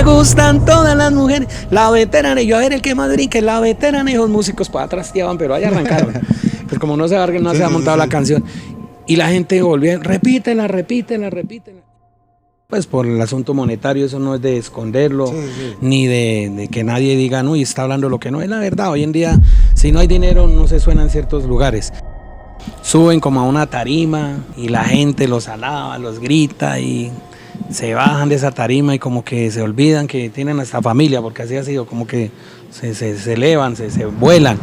gustan todas las mujeres. La veterana, y yo a ver el que más brinque, la veterana, y los músicos para atrás llevan, pero ahí arrancaron. Pues como no se ha montado la canción. Y la gente volvió, repítela. Pues por el asunto monetario, eso no es de esconderlo, ni de que nadie diga, uy, está hablando lo que no es la verdad. Hoy en día, si no hay dinero, no se suena en ciertos lugares. Suben como a una tarima y la gente los alaba, los grita y se bajan de esa tarima y como que se olvidan que tienen hasta familia, porque así ha sido, como que se elevan, se vuelan.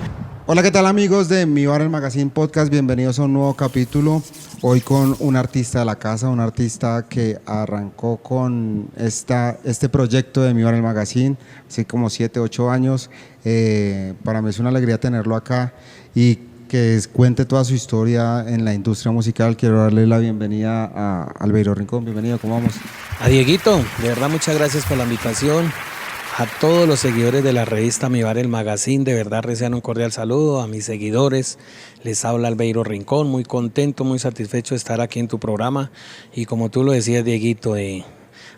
Hola, ¿qué tal amigos de Mi Bar el Magazine Podcast? Bienvenidos a un nuevo capítulo. Hoy con un artista de la casa, un artista que arrancó con este proyecto de Mi Bar el Magazine hace como 7, 8 años. Para mí es una alegría tenerlo acá y que cuente toda su historia en la industria musical. Quiero darle la bienvenida a Albeiro Rincón. Bienvenido, ¿cómo vamos? A Dieguito, de verdad muchas gracias por la invitación. A todos los seguidores de la revista Mi Bar el Magazine, de verdad reciban un cordial saludo. A mis seguidores, les habla Albeiro Rincón, muy contento, muy satisfecho de estar aquí en tu programa. Y como tú lo decías, Dieguito,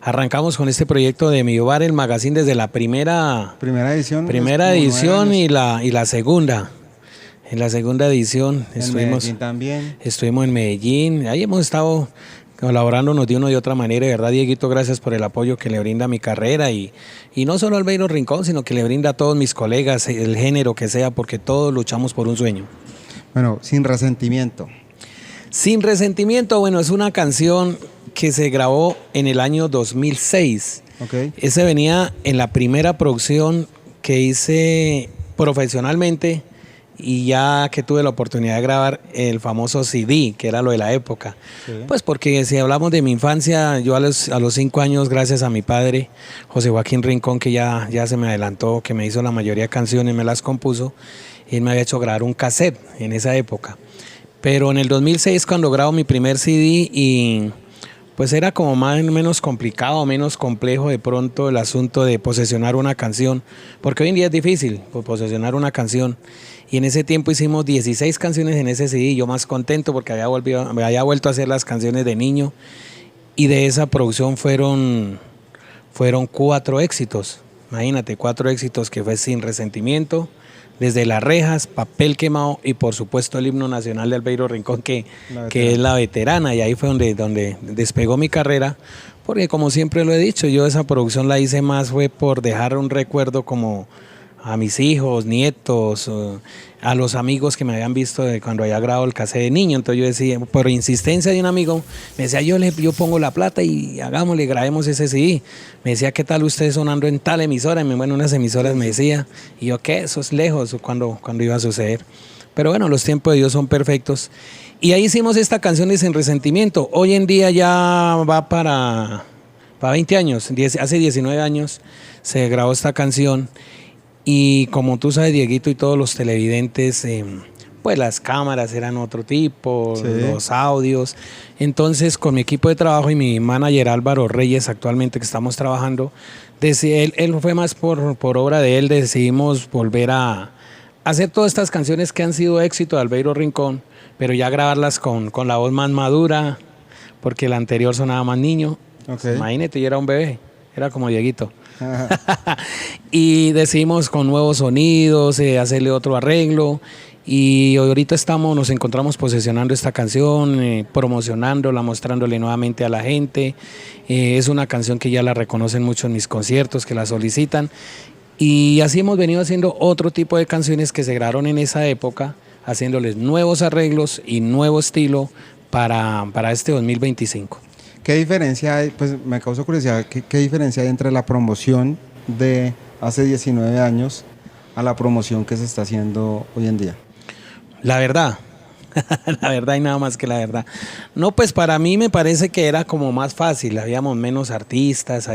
arrancamos con este proyecto de Mi Bar el Magazine desde la primera edición y la segunda. En la segunda edición estuvimos en Medellín, ahí hemos estado colaborándonos de una y otra manera. De verdad, Dieguito, gracias por el apoyo que le brinda a mi carrera y no solo a Albeiro Rincón, sino que le brinda a todos mis colegas, el género que sea, porque todos luchamos por un sueño. Bueno, Sin Resentimiento. Sin Resentimiento, bueno, es una canción que se grabó en el año 2006. Okay. Ese venía en la primera producción que hice profesionalmente, y ya que tuve la oportunidad de grabar el famoso CD, que era lo de la época. Sí. Pues porque si hablamos de mi infancia, yo a los 5 años, gracias a mi padre, José Joaquín Rincón, que ya se me adelantó, que me hizo la mayoría de canciones, me las compuso, él me había hecho grabar un cassette en esa época. Pero en el 2006, cuando grabo mi primer CD, y pues era como más o menos complicado, menos complejo de pronto el asunto de posesionar una canción, porque hoy en día es difícil posesionar una canción. Y en ese tiempo hicimos 16 canciones en ese CD, yo más contento porque había vuelto a hacer las canciones de niño. Y de esa producción fueron 4 éxitos, imagínate, 4 éxitos, que fue Sin Resentimiento, Desde las Rejas, Papel Quemado y por supuesto el himno nacional de Albeiro Rincón, que es La Veterana. Y ahí fue donde despegó mi carrera, porque como siempre lo he dicho, yo esa producción la hice más fue por dejar un recuerdo como a mis hijos, nietos, a los amigos que me habían visto de cuando había grabado el cassette de niño. Entonces yo decía, por insistencia de un amigo, me decía, yo pongo la plata y hagámosle, grabemos ese CD. Me decía, ¿qué tal usted sonando en tal emisora? Y bueno, unas emisoras me decía, y yo, ¿qué? Eso es lejos, cuando iba a suceder. Pero bueno, los tiempos de Dios son perfectos. Y ahí hicimos esta canción de Sin Resentimiento. Hoy en día ya va para 20 años, hace 19 años se grabó esta canción. Y como tú sabes, Dieguito, y todos los televidentes, pues las cámaras eran otro tipo, sí, los audios. Entonces, con mi equipo de trabajo y mi manager Álvaro Reyes, actualmente que estamos trabajando, él fue más por obra de él, decidimos volver a hacer todas estas canciones que han sido éxito de Albeiro Rincón, pero ya grabarlas con la voz más madura, porque la anterior sonaba más niño. Okay. Imagínate, yo era un bebé, era como Dieguito. Y decidimos con nuevos sonidos, hacerle otro arreglo, y ahorita nos encontramos posesionando esta canción, promocionándola, mostrándole nuevamente a la gente. Es una canción que ya la reconocen mucho en mis conciertos, que la solicitan, y así hemos venido haciendo otro tipo de canciones que se grabaron en esa época, haciéndoles nuevos arreglos y nuevo estilo para este 2025. ¿Qué diferencia hay? Pues me causa curiosidad, ¿qué diferencia hay entre la promoción de hace 19 años a la promoción que se está haciendo hoy en día? La verdad, la verdad y nada más que la verdad. No, pues para mí me parece que era como más fácil, habíamos menos artistas,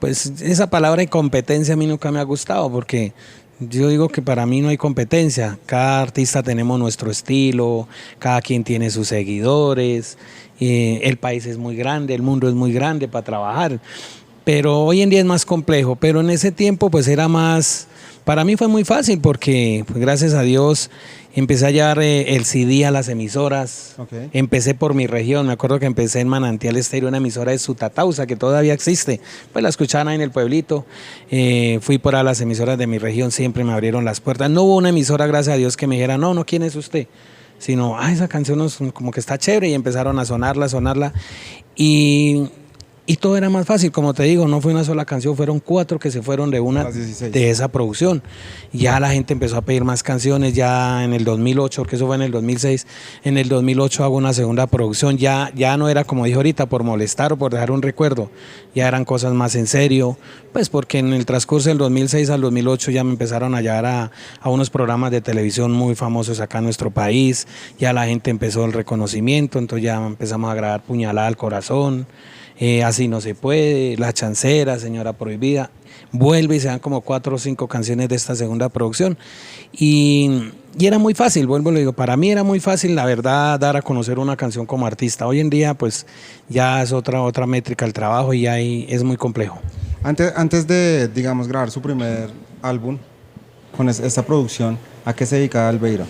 pues esa palabra de competencia a mí nunca me ha gustado, porque yo digo que para mí no hay competencia, cada artista tenemos nuestro estilo, cada quien tiene sus seguidores, el país es muy grande, el mundo es muy grande para trabajar, pero hoy en día es más complejo. Pero en ese tiempo pues era más Para mí fue muy fácil porque, pues, gracias a Dios, empecé a llevar el CD a las emisoras. Okay. Empecé por mi región. Me acuerdo que empecé en Manantial Estéreo, una emisora de Sutatausa, que todavía existe. Pues la escuchaban ahí en el pueblito. Fui por a las emisoras de mi región, siempre me abrieron las puertas. No hubo una emisora, gracias a Dios, que me dijera, no, ¿quién es usted? Sino, esa canción como que está chévere, y empezaron a sonarla. Y todo era más fácil, como te digo, no fue una sola canción, fueron 4 que se fueron de esa producción. Ya la gente empezó a pedir más canciones, ya en el 2008, porque eso fue en el 2006, en el 2008 hago una segunda producción, ya no era como dije ahorita, por molestar o por dejar un recuerdo, ya eran cosas más en serio, pues porque en el transcurso del 2006 al 2008 ya me empezaron a llevar a unos programas de televisión muy famosos acá en nuestro país, ya la gente empezó el reconocimiento, entonces ya empezamos a grabar Puñalada al Corazón, Así no se puede, La Chancera, Señora Prohibida. Vuelve y se dan como 4 o 5 canciones de esta segunda producción. Y era muy fácil, vuelvo y lo digo, para mí era muy fácil, la verdad, dar a conocer una canción como artista. Hoy en día, pues, ya es otra métrica el trabajo y ahí es muy complejo. Antes de, digamos, grabar su primer álbum con esta producción, ¿a qué se dedicaba Albeiro?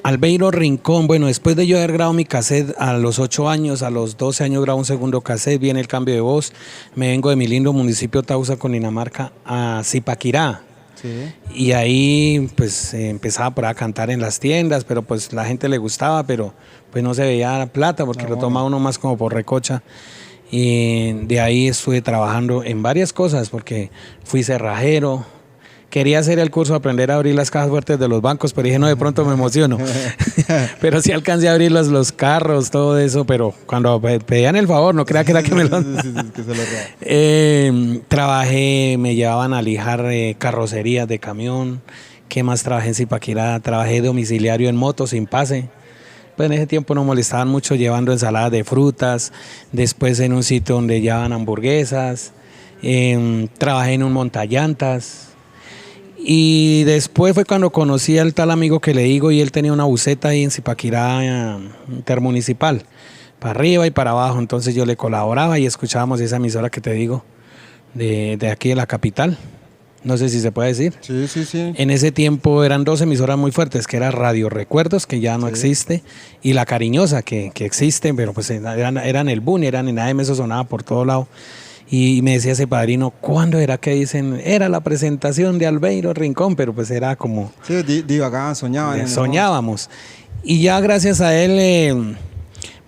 Albeiro Rincón, bueno, después de yo haber grabado mi cassette a los 8 años, a los 12 años grabo un segundo cassette, viene el cambio de voz, me vengo de mi lindo municipio Tausa, Cundinamarca, a Zipaquirá. Sí. Y ahí pues empezaba por a cantar en las tiendas, pero pues la gente le gustaba, pero pues no se veía plata porque lo tomaba uno más como por recocha. Y de ahí estuve trabajando en varias cosas porque fui cerrajero. Quería hacer el curso, aprender a abrir las cajas fuertes de los bancos, pero dije, no, de pronto me emociono. Pero sí alcancé a abrir los carros, todo eso, pero cuando pedían el favor, no crea que era que me lo... Trabajé, me llevaban a lijar carrocerías de camión. ¿Qué más trabajé en Zipaquirá? Trabajé domiciliario en moto sin pase. Pues en ese tiempo no molestaban mucho llevando ensaladas de frutas. Después en un sitio donde llevaban hamburguesas. Trabajé en un montallantas. Y después fue cuando conocí al tal amigo que le digo, y él tenía una buseta ahí en Zipaquirá intermunicipal, para arriba y para abajo. Entonces yo le colaboraba y escuchábamos esa emisora que te digo, de aquí de la capital. No sé si se puede decir. Sí, sí, sí. En ese tiempo eran 2 emisoras muy fuertes, que era Radio Recuerdos, que ya no existe, y La Cariñosa, que existe, pero pues eran el boom, eran en AM, eso sonaba por todo lado. Y me decía ese padrino, ¿cuándo era que dicen? Era la presentación de Albeiro Rincón, pero pues era como... Sí, divagaban, soñaban. Soñábamos. Y ya gracias a él,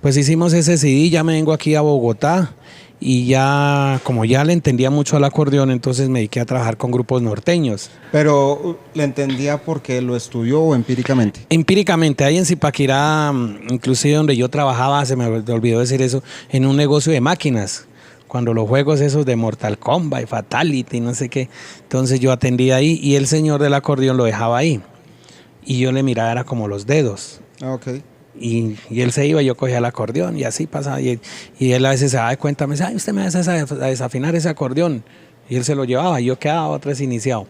pues hicimos ese CD, ya me vengo aquí a Bogotá, y ya, como ya le entendía mucho al acordeón, entonces me dediqué a trabajar con grupos norteños. Pero, ¿le entendía porque lo estudió o empíricamente? Empíricamente, ahí en Zipaquirá, inclusive donde yo trabajaba, se me olvidó decir eso, en un negocio de máquinas. Cuando los juegos esos de Mortal Kombat, Fatality, no sé qué. Entonces yo atendía ahí y el señor del acordeón lo dejaba ahí. Y yo le miraba, era como los dedos. Okay. Y él se iba, yo cogía el acordeón y así pasaba. Y él a veces se daba cuenta, me decía, ay, usted me hace a desafinar ese acordeón. Y él se lo llevaba y yo quedaba otra vez iniciado.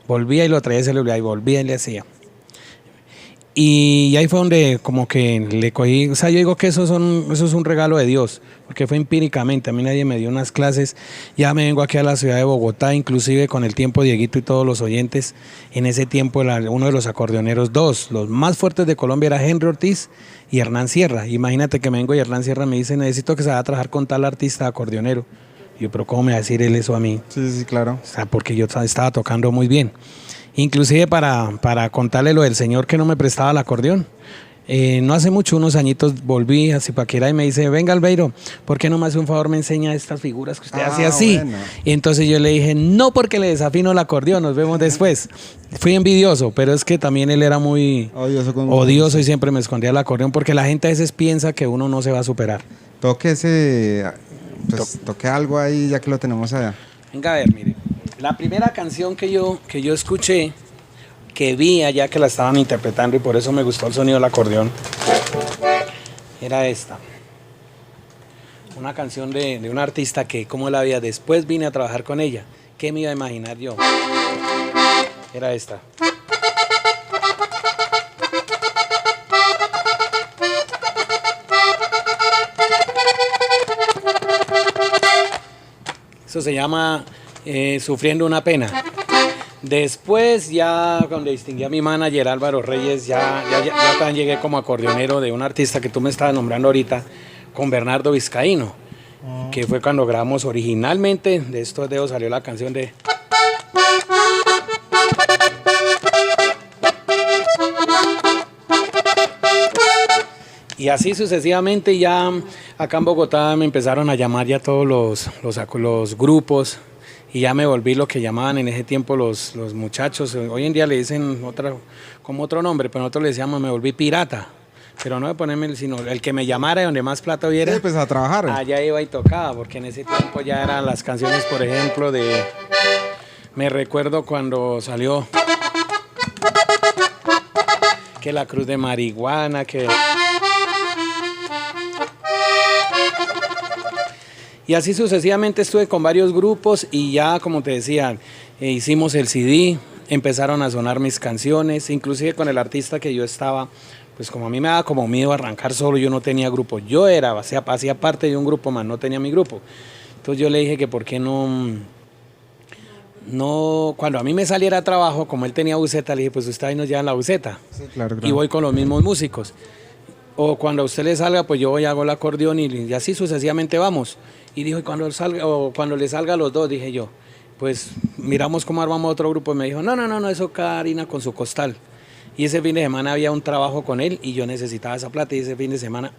Volvía y lo traía, se lo olvidaba y volvía y le hacía. Y ahí fue donde como que le cogí, o sea, yo digo que eso es un regalo de Dios, porque fue empíricamente, a mí nadie me dio unas clases, ya me vengo aquí a la ciudad de Bogotá, inclusive con el tiempo Dieguito y todos los oyentes, en ese tiempo uno de los acordeoneros, los más fuertes de Colombia era Henry Ortiz y Hernán Sierra. Imagínate que me vengo y Hernán Sierra me dice, necesito que se vaya a trabajar con tal artista acordeonero. Y yo, pero ¿cómo me va a decir él eso a mí? Sí, sí, claro. O sea, porque yo estaba tocando muy bien. Inclusive para contarle lo del señor que no me prestaba el acordeón. No hace mucho, unos añitos, volví a Zipaquirá y me dice, venga Albeiro, ¿por qué no me hace un favor, me enseña estas figuras que usted hace así? Bueno. Y entonces yo le dije, no, porque le desafino el acordeón, nos vemos después. Fui envidioso, pero es que también él era muy odioso y siempre me escondía el acordeón, porque la gente a veces piensa que uno no se va a superar. Toque algo ahí ya que lo tenemos allá. Venga a ver, mire. La primera canción que yo escuché, que vi allá que la estaban interpretando y por eso me gustó el sonido del acordeón, era esta. Una canción de una artista que, como la había, después vine a trabajar con ella. ¿Qué me iba a imaginar yo? Era esta. Eso se llama Sufriendo una pena. Después, ya cuando distinguí a mi manager Álvaro Reyes, ya también llegué como acordeonero de un artista que tú me estabas nombrando ahorita, con Bernardo Vizcaíno, que fue cuando grabamos originalmente, de estos dedos salió la canción de... Y así sucesivamente, ya acá en Bogotá me empezaron a llamar ya todos los grupos, y ya me volví lo que llamaban en ese tiempo los muchachos. Hoy en día le dicen como otro nombre, pero nosotros le decíamos, me volví pirata. Pero no de ponerme, sino el que me llamara y donde más plata hubiera. Sí, pues a trabajar. Allá iba y tocaba, porque en ese tiempo ya eran las canciones, por ejemplo, de... Me recuerdo cuando salió que la cruz de marihuana, que... Y así sucesivamente estuve con varios grupos y ya, como te decía, hicimos el CD, empezaron a sonar mis canciones, inclusive con el artista que yo estaba, pues como a mí me daba como miedo arrancar solo, yo no tenía grupo, hacía parte de un grupo más, no tenía mi grupo. Entonces yo le dije que por qué no, cuando a mí me saliera trabajo, como él tenía buseta, le dije, pues usted ahí nos lleva la buseta. Sí, claro. Y voy con los mismos músicos. O cuando a usted le salga, pues yo voy y hago el acordeón y así sucesivamente vamos. Y dijo, y cuando le salga a los dos, dije yo, pues miramos cómo armamos otro grupo. Y me dijo, no, eso cada harina con su costal. Y ese fin de semana había un trabajo con él y yo necesitaba esa plata. Y ese fin de semana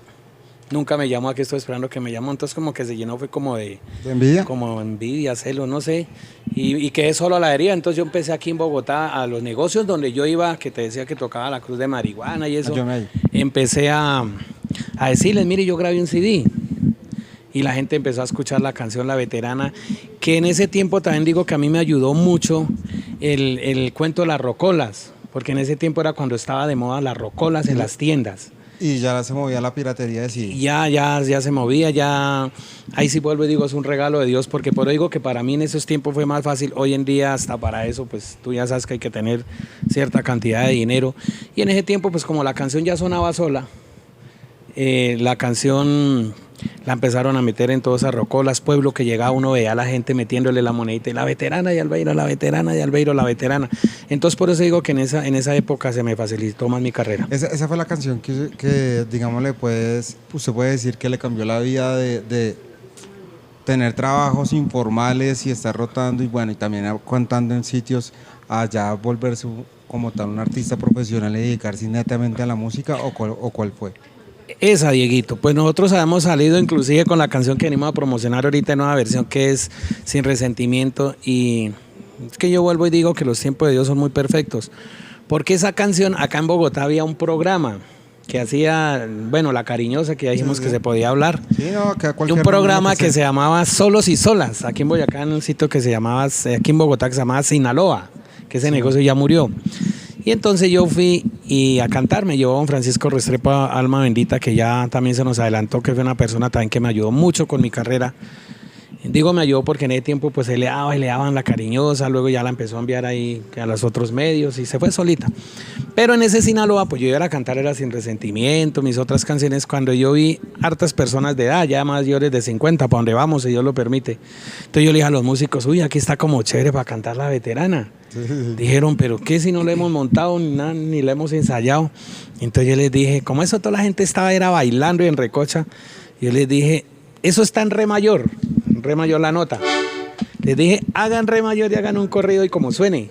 nunca me llamó, aquí estoy esperando que me llamó. Entonces como que se llenó, fue como ¿de envidia? Como envidia, celo, no sé. Y quedé solo a la heladería. Entonces yo empecé aquí en Bogotá a los negocios donde yo iba, que te decía que tocaba la cruz de marihuana y eso. Empecé a decirles, mire, yo grabé un CD. Y la gente empezó a escuchar la canción La Veterana, que en ese tiempo también digo que a mí me ayudó mucho el cuento de las rocolas, porque en ese tiempo era cuando estaba de moda las rocolas en las tiendas. Y ya se movía la piratería de sí. Ya se movía, ya. Ahí sí vuelvo y digo, es un regalo de Dios, porque por eso digo que para mí en esos tiempos fue más fácil. Hoy en día hasta para eso, pues tú ya sabes que hay que tener cierta cantidad de dinero. Y en ese tiempo, pues como la canción ya sonaba sola, la canción la empezaron a meter en todas esas rocolas, pueblo que llegaba, uno veía a la gente metiéndole la monedita y la veterana de Albeiro, la veterana de Albeiro, la veterana. Entonces por eso digo que en esa época se me facilitó más mi carrera. Esa fue la canción que digamos, usted puede decir que le cambió la vida de tener trabajos informales y estar rotando y bueno, y también contando en sitios, a ya volverse como tal un artista profesional y dedicarse netamente a la música, o cuál fue. Esa, Dieguito, pues nosotros habíamos salido inclusive con la canción que venimos a promocionar ahorita en nueva versión, que es Sin Resentimiento, y es que yo vuelvo y digo que los tiempos de Dios son muy perfectos, porque esa canción, acá en Bogotá había un programa que hacía, bueno, La Cariñosa, que ya dijimos que se podía hablar, un programa que se llamaba Solos y Solas, aquí en Boyacá, en un sitio que se llamaba, aquí en Bogotá, que se llamaba Sinaloa, que ese negocio ya murió. Y entonces yo fui a cantar, me llevó don Francisco Restrepo, alma bendita, que ya también se nos adelantó, que fue una persona también que me ayudó mucho con mi carrera. Digo me ayudó porque en ese tiempo pues le daban La Cariñosa, luego ya la empezó a enviar ahí a los otros medios y se fue solita. Pero en ese Sinaloa pues yo iba a cantar, era Sin Resentimiento, mis otras canciones, cuando yo vi hartas personas de edad, ya mayores de 50, para donde vamos, si Dios lo permite. Entonces yo le dije a los músicos, uy, aquí está como chévere para cantar La Veterana. Dijeron, pero ¿qué si no lo hemos montado ni lo hemos ensayado? Entonces yo les dije, como eso toda la gente era bailando y en recocha, yo les dije, eso está en re mayor la nota. Les dije, hagan re mayor y hagan un corrido y como suene.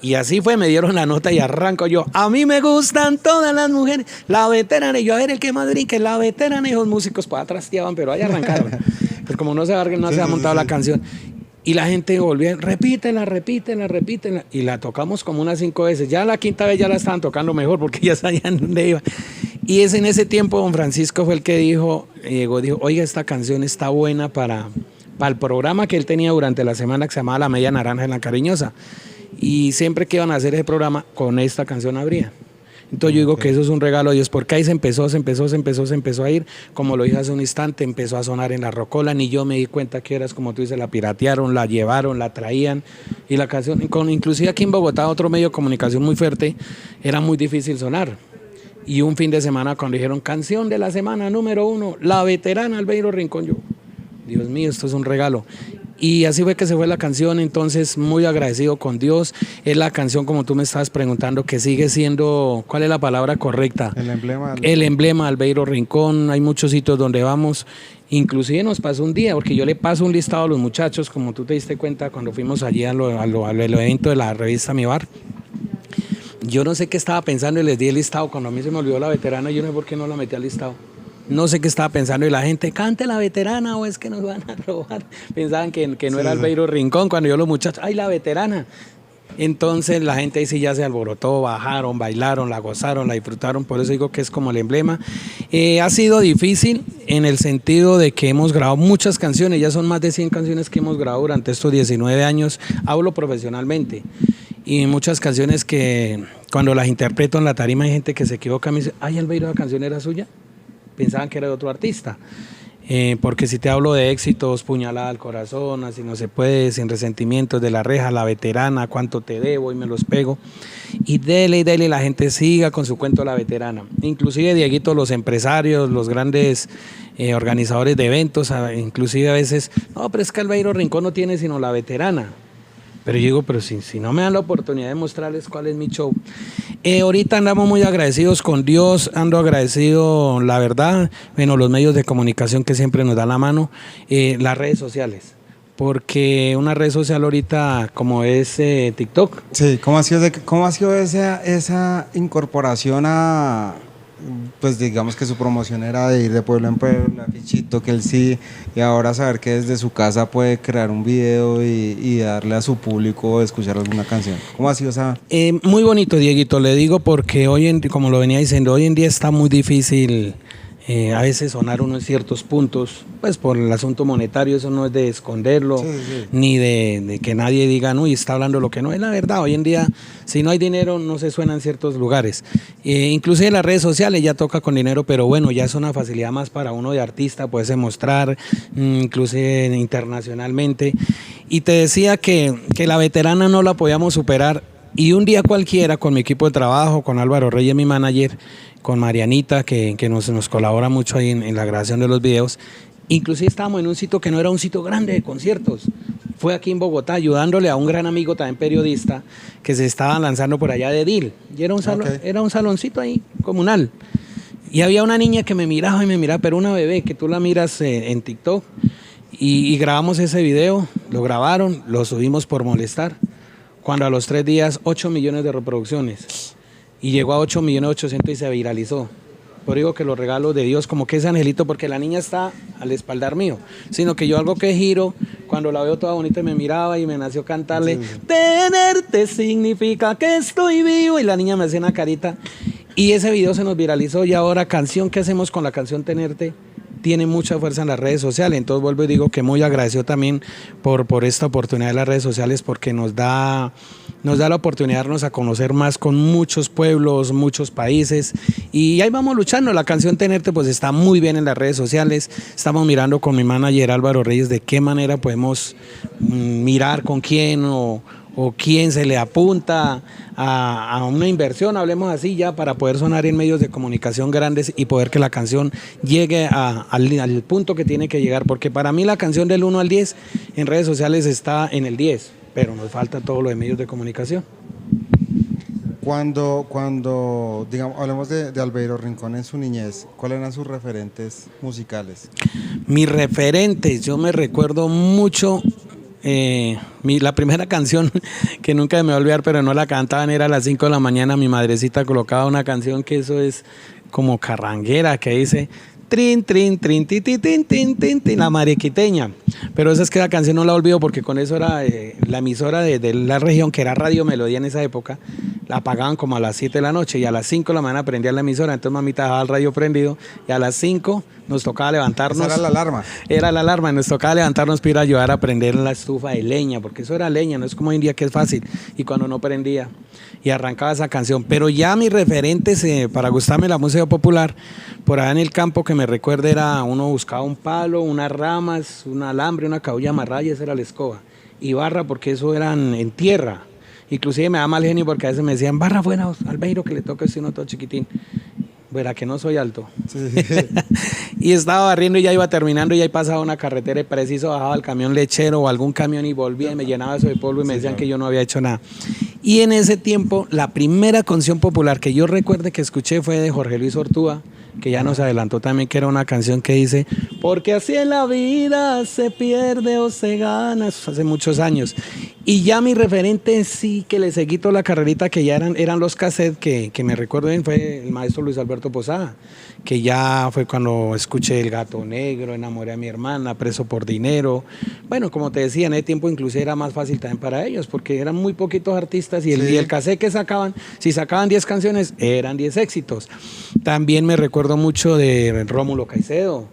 Y así fue, me dieron la nota y arranco yo. A mí me gustan todas las mujeres, La Veterana. Y yo, a ver, el que más brinque, La Veterana. Y los músicos para atrás trasteaban, pero ahí arrancaron. Pues como no se había montado la canción. Y la gente volvía, repítela. Y la tocamos como unas 5 veces. Ya la quinta vez ya la estaban tocando mejor porque ya sabían dónde iba. Y en ese tiempo don Francisco fue el que dijo, oiga, esta canción está buena para el programa que él tenía durante la semana, que se llamaba La Media Naranja en La Cariñosa. Y siempre que iban a hacer ese programa, con esta canción abría. Entonces yo digo que eso es un regalo de Dios, porque ahí se empezó a ir, como lo dije hace un instante, empezó a sonar en la rocola, ni yo me di cuenta que eras, como tú dices, la piratearon, la llevaron, la traían, y la canción, inclusive aquí en Bogotá, otro medio de comunicación muy fuerte, era muy difícil sonar. Y un fin de semana cuando dijeron, canción de la semana número 1, La Veterana, Albeiro Rincón, yo, Dios mío, esto es un regalo. Y así fue que se fue la canción, entonces muy agradecido con Dios. Es la canción, como tú me estabas preguntando, que sigue siendo, ¿cuál es la palabra correcta? El emblema. El emblema de Albeiro Rincón. Hay muchos sitios donde vamos. Inclusive nos pasó un día, porque yo le paso un listado a los muchachos, como tú te diste cuenta cuando fuimos allí al evento de la revista Mi Bar. Yo no sé qué estaba pensando y les di el listado. Cuando a mí se me olvidó la veterana, yo no sé por qué no la metí al listado. No sé qué estaba pensando y la gente, cante la veterana o es que nos van a robar. Pensaban que no era Albeiro Rincón, cuando yo los muchachos, ¡ay, la veterana! Entonces la gente ahí sí ya se alborotó, bajaron, bailaron, la gozaron, la disfrutaron, por eso digo que es como el emblema. Ha sido difícil en el sentido de que hemos grabado muchas canciones, ya son más de 100 canciones que hemos grabado durante estos 19 años, hablo profesionalmente. Y muchas canciones que cuando las interpreto en la tarima hay gente que se equivoca y me dice, ¡ay, Albeiro, la canción era suya! Pensaban que era de otro artista, porque si te hablo de éxitos, Puñalada al corazón, Así no se puede, Sin resentimientos, De la reja, La veterana, Cuánto te debo y me los pego, y dele, la gente siga con su cuento La veterana. Inclusive Dieguito, los empresarios, los grandes organizadores de eventos, inclusive a veces, no, pero es que Albeiro Rincón no tiene sino La veterana. Pero yo digo, pero si no me dan la oportunidad de mostrarles cuál es mi show. Ahorita andamos muy agradecidos con Dios, ando agradecido, la verdad, bueno, los medios de comunicación que siempre nos dan la mano, las redes sociales. Porque una red social ahorita como es TikTok. Sí, ¿cómo ha sido esa incorporación a, pues digamos que su promoción era de ir de pueblo en pueblo, afichito, que él sí, y ahora saber que desde su casa puede crear un video y darle a su público escuchar alguna canción? ¿Cómo ha sido esa? Muy bonito, Dieguito, le digo porque como lo venía diciendo, hoy en día está muy difícil a veces sonar uno en ciertos puntos, pues por el asunto monetario, eso no es de esconderlo, sí. Ni de que nadie diga, uy, está hablando lo que no es la verdad. Hoy en día, si no hay dinero, no se suena en ciertos lugares. Inclusive en las redes sociales ya toca con dinero, pero bueno, ya es una facilidad más para uno de artista, poderse mostrar, inclusive internacionalmente. Y te decía que la veterana no la podíamos superar, y un día cualquiera, con mi equipo de trabajo, con Álvaro Reyes, mi manager, con Marianita, que nos colabora mucho ahí en la grabación de los videos. Inclusive estábamos en un sitio que no era un sitio grande de conciertos. Fue aquí en Bogotá, ayudándole a un gran amigo, también periodista, que se estaba lanzando por allá de Edil. Y era un saloncito ahí, comunal. Y había una niña que me miraba, pero una bebé, que tú la miras en TikTok. Y grabamos ese video, lo grabaron, lo subimos por molestar. Cuando a los 3 días, 8 millones de reproducciones. Y llegó a 8.800.000 y se viralizó. Por digo que los regalos de Dios, como que ese angelito, porque la niña está al espaldar mío, sino que yo algo que giro, cuando la veo toda bonita me miraba y me nació cantarle, sí. Tenerte significa que estoy vivo, y la niña me hacía una carita, y ese video se nos viralizó, y ahora canción que hacemos con la canción Tenerte, tiene mucha fuerza en las redes sociales. Entonces vuelvo y digo que muy agradecido también por esta oportunidad de las redes sociales, porque nos da la oportunidad de darnos a conocer más con muchos pueblos, muchos países, y ahí vamos luchando. La canción Tenerte pues está muy bien en las redes sociales. Estamos mirando con mi manager Álvaro Reyes de qué manera podemos mirar con quién o quién se le apunta a una inversión, hablemos así ya, para poder sonar en medios de comunicación grandes y poder que la canción llegue al punto que tiene que llegar, porque para mí la canción del 1 al 10 en redes sociales está en el 10, pero nos falta todo lo de medios de comunicación. Cuando digamos, hablemos de Albeiro Rincón en su niñez, ¿cuáles eran sus referentes musicales? Mis referentes, yo me recuerdo mucho. La primera canción que nunca me voy a olvidar, pero no la cantaban, era a las 5 de la mañana. Mi madrecita colocaba una canción que eso es como carranguera, que dice trin, trin, trin, ti, ti, tin, tin, tin, tin, la mariquiteña. Pero esa es que la canción no la olvido, porque con eso era la emisora de la región, que era Radio Melodía en esa época, la apagaban como a las 7 de la noche y a las 5 de la mañana prendía la emisora. Entonces mamita dejaba el radio prendido y a las 5 nos tocaba levantarnos. ¿Esa era la alarma? Era la alarma, nos tocaba levantarnos para ir a ayudar a prender la estufa de leña, porque eso era leña, no es como hoy en día que es fácil. Y cuando no prendía, y arrancaba esa canción. Pero ya mis referentes para gustarme la música popular, por allá en el campo que me recuerda era, uno buscaba un palo, unas ramas, un alambre, una caulla amarrada, y esa era la escoba. Y barra, porque eso eran en tierra. Inclusive me da mal genio porque a veces me decían, barra buena, Albeiro, que le toca ese uno todo chiquitín. Verá que no soy alto. Sí. y estaba barriendo y ya iba terminando y ahí pasaba una carretera y preciso bajaba el camión lechero o algún camión y volvía y me llenaba eso de polvo y me decían que yo no había hecho nada. Y en ese tiempo, la primera canción popular que yo recuerde que escuché fue de Jorge Luis Ortúa, que ya nos adelantó también, que era una canción que dice, porque así en la vida se pierde o se gana, eso hace muchos años. Y ya mi referente sí que le seguí toda la carrerita, que ya eran los cassettes, que me recuerdo bien, fue el maestro Luis Alberto Posada, que ya fue cuando escuché El Gato Negro, Enamoré a mi hermana, Preso por dinero. Bueno, como te decía, en ese tiempo inclusive era más fácil también para ellos, porque eran muy poquitos artistas y el cassette que sacaban, si sacaban 10 canciones, eran 10 éxitos. También me recuerdo mucho de Rómulo Caicedo,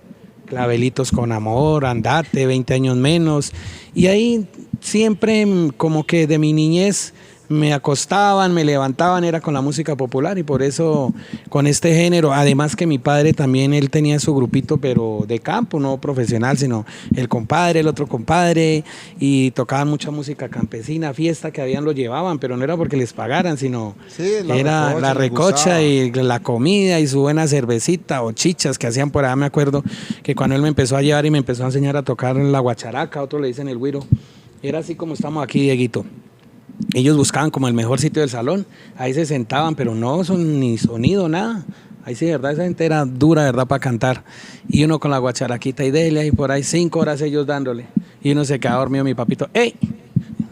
Clavelitos con amor, Andate, 20 años menos. Y ahí siempre como que de mi niñez me acostaban, me levantaban, era con la música popular y por eso con este género, además que mi padre también, él tenía su grupito pero de campo, no profesional, sino el compadre, el otro compadre y tocaban mucha música campesina, fiesta que habían lo llevaban, pero no era porque les pagaran, sino era la recocha y la comida y su buena cervecita o chichas que hacían por allá. Me acuerdo que cuando él me empezó a llevar y me empezó a enseñar a tocar la guacharaca, otros le dicen el güiro, era así como estamos aquí, Dieguito. Ellos buscaban como el mejor sitio del salón, ahí se sentaban, pero no son ni sonido, nada. Ahí sí, de verdad, esa gente era dura, verdad, para cantar. Y uno con la guacharaquita y dele, y por ahí 5 horas ellos dándole. Y uno se quedaba dormido, mi papito, ¡ey!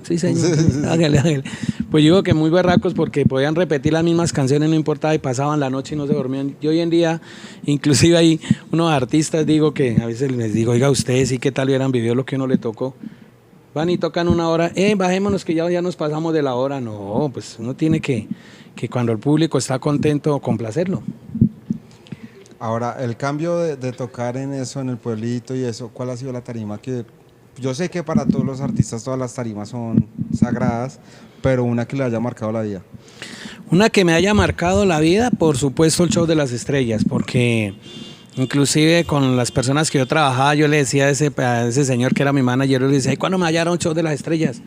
Sí, señor, hágale. Pues yo digo que muy berracos porque podían repetir las mismas canciones, no importaba, y pasaban la noche y no se dormían. Yo hoy en día, inclusive hay unos artistas, digo que a veces les digo, oiga, ustedes sí, ¿qué tal hubieran vivido lo que uno le tocó? Van y tocan una hora, bajémonos que ya nos pasamos de la hora. No, pues uno tiene que cuando el público está contento, complacerlo. Ahora, el cambio de tocar en eso, en el pueblito y eso, ¿cuál ha sido la tarima? Que yo sé que para todos los artistas todas las tarimas son sagradas, pero una que le haya marcado la vida. Una que me haya marcado la vida, por supuesto, el Show de las Estrellas, porque inclusive con las personas que yo trabajaba, yo le decía a ese señor que era mi manager, yo le decía, ¿y cuándo me hallara un Show de las Estrellas?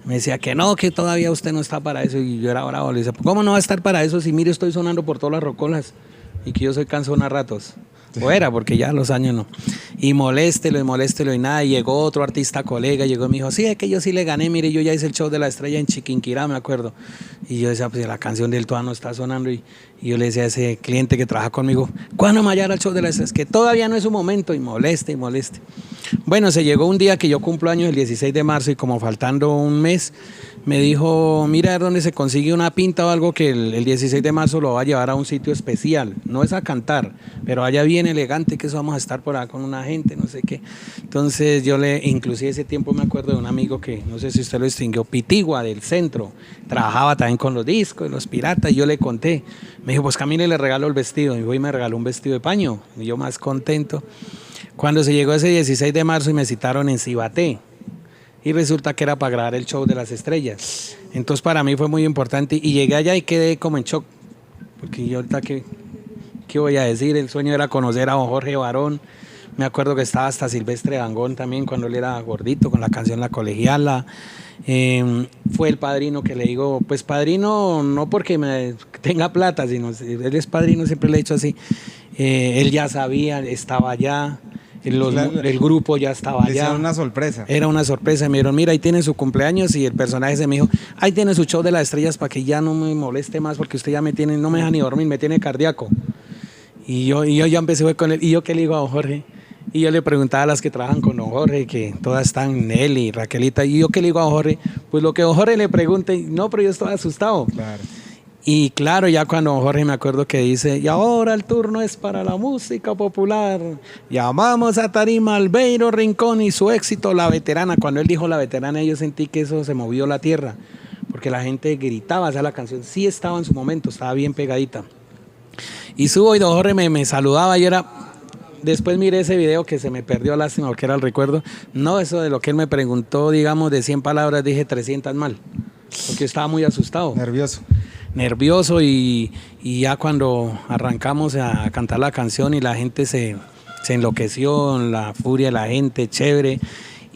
Me decía que no, que todavía usted no está para eso, y yo era bravo, le decía, ¿cómo no va a estar para eso si mire estoy sonando por todas las rocolas y que yo soy cansón a ratos? O era, porque ya los años no. Y moléstelo y nada. Y llegó otro artista colega, llegó y me dijo, sí, es que yo sí le gané, mire, yo ya hice el Show de la Estrella en Chiquinquirá, me acuerdo. Y yo decía, pues la canción del Tuano está sonando. Y yo le decía a ese cliente que trabaja conmigo, ¿cuándo me hallara el Show de la Estrella? Es que todavía no es su momento. Y moleste. Bueno, se llegó un día que yo cumplo años el 16 de marzo y como faltando un mes, me dijo, mira a ver dónde se consigue una pinta o algo que el 16 de marzo lo va a llevar a un sitio especial. No es a cantar, pero allá bien elegante, que eso vamos a estar por acá con una gente, no sé qué. Entonces yo inclusive ese tiempo me acuerdo de un amigo que, no sé si usted lo distinguió, Pitigua del centro, trabajaba también con los discos, los piratas, y yo le conté. Me dijo, pues Camille le regaló el vestido, y me regaló un vestido de paño, y yo más contento. Cuando se llegó ese 16 de marzo y me citaron en Cibaté, y resulta que era para grabar el Show de las Estrellas. Entonces para mí fue muy importante y llegué allá y quedé como en shock, porque yo ahorita ¿qué voy a decir? El sueño era conocer a don Jorge Barón. Me acuerdo que estaba hasta Silvestre Dangond también cuando él era gordito con la canción La Colegiala. Fue el padrino que le digo, pues padrino no porque me tenga plata, sino él es padrino, siempre le he dicho así. Él ya sabía, estaba allá. El grupo ya estaba allá. Era una sorpresa. Era una sorpresa. Me dijeron, mira, ahí tiene su cumpleaños y el personaje se me dijo, ahí tiene su Show de las Estrellas para que ya no me moleste más porque usted ya no me deja ni dormir, me tiene cardíaco. Y yo ya empecé con él. ¿Y yo qué le digo a don Jorge? Y yo le preguntaba a las que trabajan con don Jorge, que todas están, Nelly, Raquelita. ¿Y yo qué le digo a don Jorge? Pues lo que don Jorge le pregunte, no, pero yo estoy asustado. Claro. Y claro, ya cuando don Jorge me acuerdo que dice, y ahora el turno es para la música popular. Llamamos a Tarima Albeiro Rincón y su éxito, La Veterana. Cuando él dijo La Veterana, yo sentí que eso se movió la tierra, porque la gente gritaba, o sea, la canción sí estaba en su momento, estaba bien pegadita. Y subo y don Jorge me saludaba y era... Después miré ese video que se me perdió, lástima, porque era el recuerdo. No, eso de lo que él me preguntó, digamos, de 100 palabras, dije 300 mal, porque estaba muy asustado. Nervioso y ya cuando arrancamos a cantar la canción y la gente se enloqueció, la furia de la gente, chévere.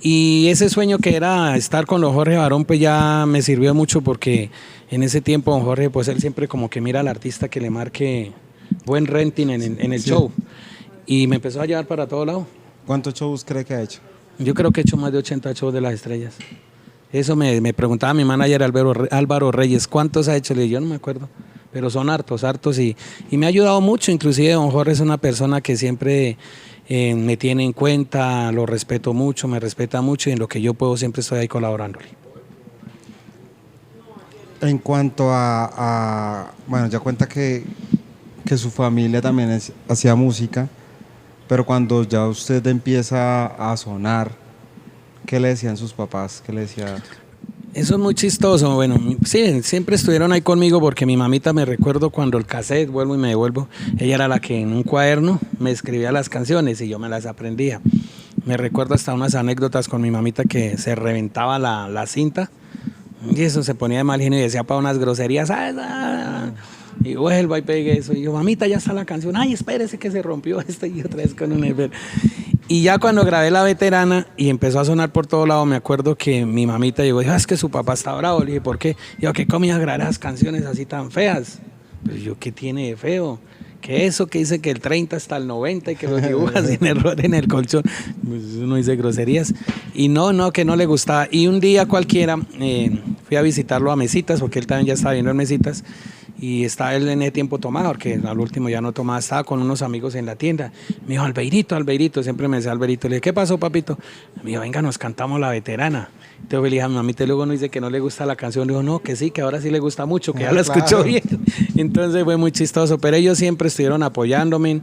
Y ese sueño que era estar con don Jorge Barón, pues ya me sirvió mucho porque en ese tiempo don Jorge, pues él siempre como que mira al artista que le marque buen renting en el show. y me empezó a llevar para todo lado. ¿Cuántos shows cree que ha hecho? Yo creo que he hecho más de 80 shows de Las Estrellas. Eso me preguntaba mi manager Álvaro Reyes, ¿cuántos ha hecho? Le dije, yo no me acuerdo, pero son hartos y me ha ayudado mucho. Inclusive don Jorge es una persona que siempre me tiene en cuenta, lo respeto mucho, me respeta mucho y en lo que yo puedo siempre estoy ahí colaborándole. En cuanto bueno, ya cuenta que su familia también hacía música, pero cuando ya usted empieza a sonar, ¿qué le decían sus papás? ¿Qué le decía? Eso es muy chistoso. Bueno, sí, siempre estuvieron ahí conmigo porque mi mamita, me recuerdo cuando el cassette, vuelvo y me devuelvo, ella era la que en un cuaderno me escribía las canciones y yo me las aprendía. Me recuerdo hasta unas anécdotas con mi mamita que se reventaba la cinta y eso se ponía de mal genio y decía para unas groserías, y vuelvo y pegué eso. Y yo, mamita, ya está la canción. Ay, espérese que se rompió esta y otra vez con un efecto. Y ya cuando grabé La Veterana y empezó a sonar por todo lado, me acuerdo que mi mamita llegó y dijo, es que su papá está bravo. Le dije, ¿por qué? Yo, ¿qué comías grabar esas canciones así tan feas? Pues yo, ¿qué tiene de feo? Que eso que dice que el 30 hasta el 90 y que los dibujas sin error en el colchón. Pues uno dice groserías. Y no, que no le gustaba. Y un día cualquiera fui a visitarlo a Mesitas, porque él también ya estaba viendo en Mesitas. Y estaba él en ese tiempo tomado, porque al último ya no tomaba, estaba con unos amigos en la tienda. Me dijo, Albeirito, siempre me decía Albeirito. Le dije, ¿qué pasó, papito? Me dijo, venga, nos cantamos La Veterana. Entonces le dije a mi mamita, luego no dice que no le gusta la canción. Le dijo, no, que sí, que ahora sí le gusta mucho, que ya la escuchó bien. Entonces fue muy chistoso, pero ellos siempre estuvieron apoyándome.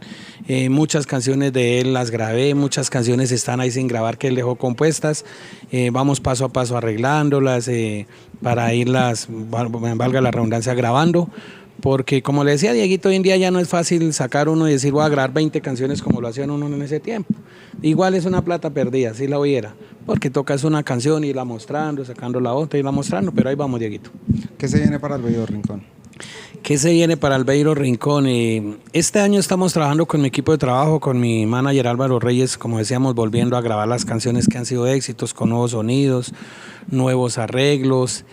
Muchas canciones de él las grabé, muchas canciones están ahí sin grabar que él dejó compuestas. Vamos paso a paso arreglándolas para irlas, valga la redundancia, grabando. Porque como le decía Dieguito, hoy en día ya no es fácil sacar uno y decir voy a grabar 20 canciones como lo hacían uno en ese tiempo. Igual es una plata perdida, si la oyera, porque tocas una canción y irla mostrando, sacando la otra y la mostrando, pero ahí vamos, Dieguito. ¿Qué se viene para Albeiro Rincón? ¿Qué se viene para Albeiro Rincón? Este año estamos trabajando con mi equipo de trabajo, con mi manager Álvaro Reyes, como decíamos, volviendo a grabar las canciones que han sido éxitos, con nuevos sonidos, nuevos arreglos.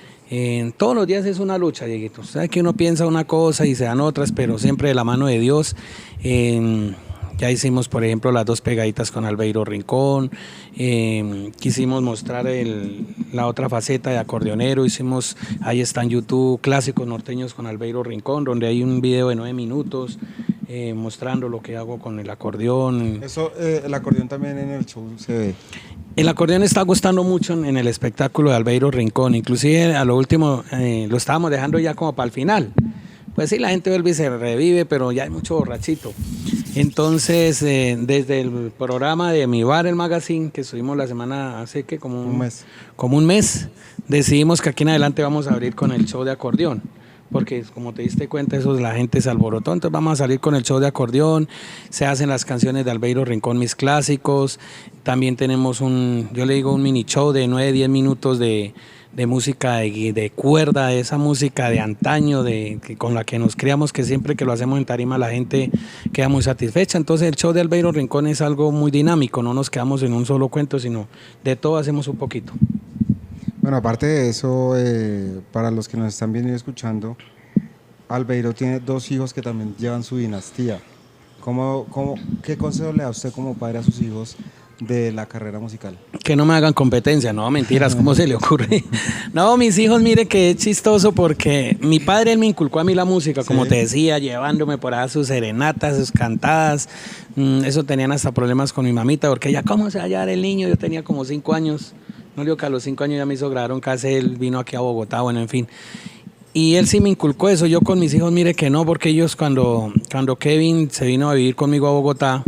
Todos los días es una lucha, Dieguito. Sabe que uno piensa una cosa y se dan otras, pero siempre de la mano de Dios. Ya hicimos, por ejemplo, las 2 pegaditas con Albeiro Rincón. Quisimos mostrar la otra faceta de acordeonero. Ahí está en YouTube, Clásicos Norteños con Albeiro Rincón, donde hay un video de 9 minutos mostrando lo que hago con el acordeón. Eso, el acordeón también en el show se ve. El acordeón está gustando mucho en el espectáculo de Albeiro Rincón, inclusive a lo último lo estábamos dejando ya como para el final. Pues sí, la gente vuelve y se revive, pero ya hay mucho borrachito. Entonces, desde el programa de Mi Bar, el magazine, que subimos la semana hace que como un mes, decidimos que aquí en adelante vamos a abrir con el show de acordeón. Porque como te diste cuenta, eso la gente se alborotó, entonces vamos a salir con el show de acordeón, se hacen las canciones de Albeiro Rincón, mis clásicos, también tenemos yo le digo un mini show de 9-10 minutos de música de cuerda, esa música de antaño, con la que nos criamos, que siempre que lo hacemos en tarima la gente queda muy satisfecha. Entonces el show de Albeiro Rincón es algo muy dinámico, no nos quedamos en un solo cuento, sino de todo hacemos un poquito. Bueno, aparte de eso, para los que nos están viendo y escuchando, Albeiro tiene 2 hijos que también llevan su dinastía. ¿Qué consejo le da usted como padre a sus hijos de la carrera musical? Que no me hagan competencia, no, mentiras, ¿cómo se le ocurre? No, mis hijos, mire que es chistoso porque mi padre, él me inculcó a mí la música, como te decía, llevándome por ahí sus serenatas, sus cantadas. Eso tenían hasta problemas con mi mamita, porque ella, ¿cómo se va a llevar el niño? Yo tenía como 5 años. No digo que a los 5 años ya me hizo grabar un cassette, él vino aquí a Bogotá, bueno, en fin. Y él sí me inculcó eso. Yo con mis hijos, mire que no, porque ellos cuando Kevin se vino a vivir conmigo a Bogotá,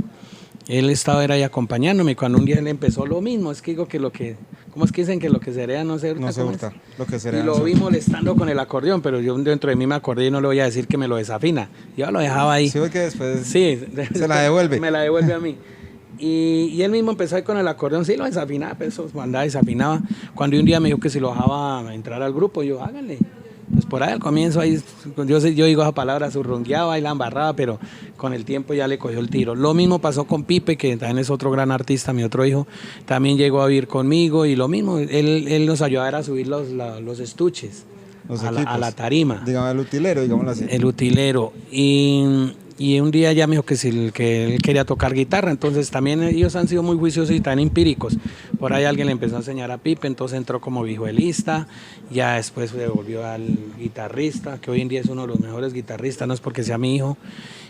él estaba ahí acompañándome. Cuando un día él empezó lo mismo, es que digo que ¿cómo es que dicen que lo que se hereda no se hurta? No se hurta, lo que se hereda. Y lo vi molestando con el acordeón, pero yo dentro de mí me acordé y no le voy a decir que me lo desafina. Yo lo dejaba ahí. Sí, porque después sí, se la devuelve. Me la devuelve a mí. Y él mismo empezó ahí con el acordeón, sí lo desafinaba, pues eso andaba desafinaba. Cuando un día me dijo que si lo dejaba entrar al grupo, yo háganle. Pues por ahí al comienzo, yo digo esa palabra, zurrungueaba y la embarraba, pero con el tiempo ya le cogió el tiro. Lo mismo pasó con Pipe, que también es otro gran artista, mi otro hijo, también llegó a vivir conmigo y lo mismo, él nos ayudaba a subir los estuches a la tarima. Digamos el utilero, digámoslo así. El utilero. Y y un día ya me dijo que él quería tocar guitarra, entonces también ellos han sido muy juiciosos y tan empíricos. Por ahí alguien le empezó a enseñar a Pipe, entonces entró como vihuelista, ya después se volvió al guitarrista, que hoy en día es uno de los mejores guitarristas, no es porque sea mi hijo.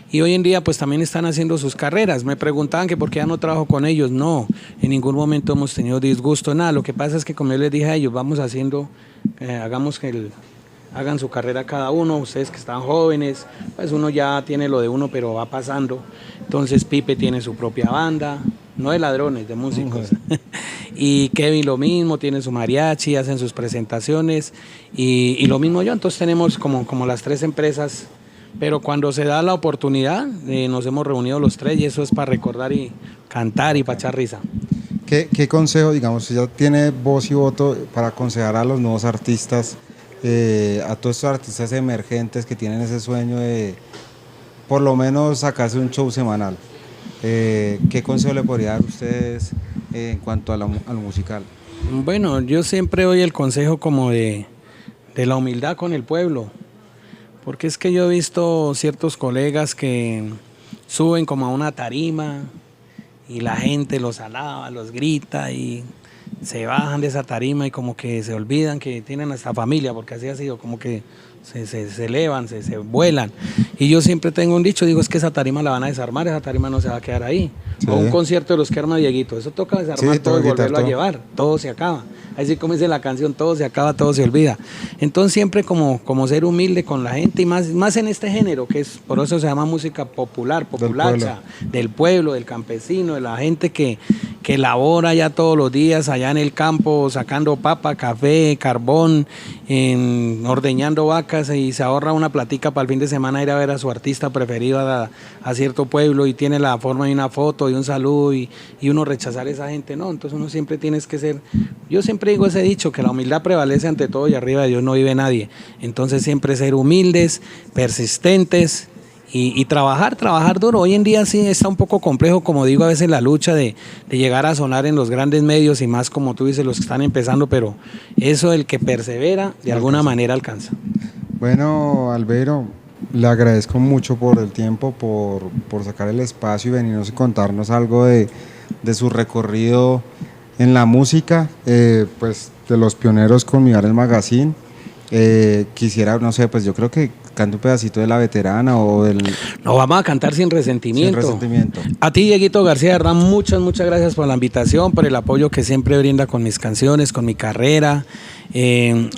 Y hoy en día pues también están haciendo sus carreras. Me preguntaban que por qué ya no trabajo con ellos. No, en ningún momento hemos tenido disgusto, nada. Lo que pasa es que como yo les dije a ellos, vamos haciendo, hagamos que hagan su carrera cada uno. Ustedes que están jóvenes, pues uno ya tiene lo de uno, pero va pasando. Entonces Pipe tiene su propia banda, no de ladrones, de músicos. Y Kevin lo mismo, tiene su mariachi, hacen sus presentaciones. Y lo mismo yo, entonces tenemos como las 3 empresas. Pero cuando se da la oportunidad, nos hemos reunido los 3 y eso es para recordar y cantar y para echar risa. ¿Qué consejo, digamos, ya tiene voz y voto para aconsejar a los nuevos artistas, a todos estos artistas emergentes que tienen ese sueño de por lo menos sacarse un show semanal? ¿Qué consejo le podría dar a ustedes en cuanto a lo musical? Bueno, yo siempre doy el consejo como de la humildad con el pueblo. Porque es que yo he visto ciertos colegas que suben como a una tarima y la gente los alaba, los grita y se bajan de esa tarima y como que se olvidan que tienen hasta familia, porque así ha sido, como que se elevan, se vuelan. Y yo siempre tengo un dicho, digo, es que esa tarima la van a desarmar, esa tarima no se va a quedar ahí. Sí. O un concierto de los que arma Dieguito, eso toca desarmar todo y volverlo a llevar, todo se acaba. Así como dice la canción, todo se acaba, todo se olvida. Entonces siempre como ser humilde con la gente y más en este género, que es por eso se llama música populacha, del pueblo, del campesino, de la gente que labora ya todos los días allá en el campo, sacando papa, café, carbón, ordeñando vacas y se ahorra una platica para el fin de semana ir a ver a su artista preferido a cierto pueblo y tiene la forma de una foto y un saludo y uno rechazar a esa gente, no, entonces uno siempre tienes que ser, yo siempre digo ese dicho, que la humildad prevalece ante todo y arriba de Dios no vive nadie, entonces siempre ser humildes, persistentes y trabajar duro. Hoy en día sí está un poco complejo, como digo, a veces la lucha de llegar a sonar en los grandes medios y más como tú dices, los que están empezando, pero eso el que persevera de alguna manera alcanza. Bueno, Albeiro, le agradezco mucho por el tiempo, por sacar el espacio y venirnos y contarnos algo de su recorrido en la música, pues de los pioneros con Mi Bar El Magazine. Quisiera, no sé, pues yo creo que cante un pedacito de La Veterana o del... No, vamos a cantar Sin Resentimiento. Sin Resentimiento. A ti, Dieguito García, de verdad, muchas gracias por la invitación, por el apoyo que siempre brinda con mis canciones, con mi carrera.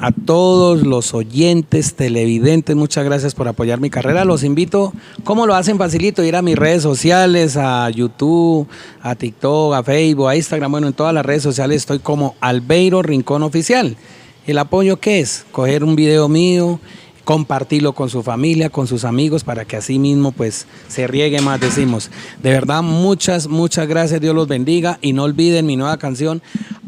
A todos los oyentes, televidentes, muchas gracias por apoyar mi carrera. Los invito, ¿cómo lo hacen? Facilito, ir a mis redes sociales, a YouTube, a TikTok, a Facebook, a Instagram, bueno, en todas las redes sociales estoy como Albeiro Rincón Oficial. ¿El apoyo qué es? Coger un video mío, compartirlo con su familia, con sus amigos, para que así mismo pues se riegue más, decimos. De verdad, muchas gracias, Dios los bendiga y no olviden mi nueva canción.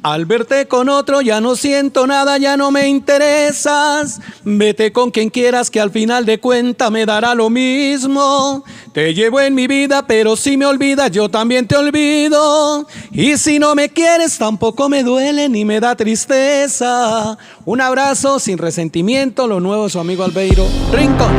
Al verte con otro ya no siento nada, ya no me interesas. Vete con quien quieras que al final de cuentas me dará lo mismo. Te llevo en mi vida, pero si me olvidas yo también te olvido. Y si no me quieres tampoco me duele ni me da tristeza. Un abrazo, Sin Resentimiento, lo nuevo de su amigo Albeiro Rincón.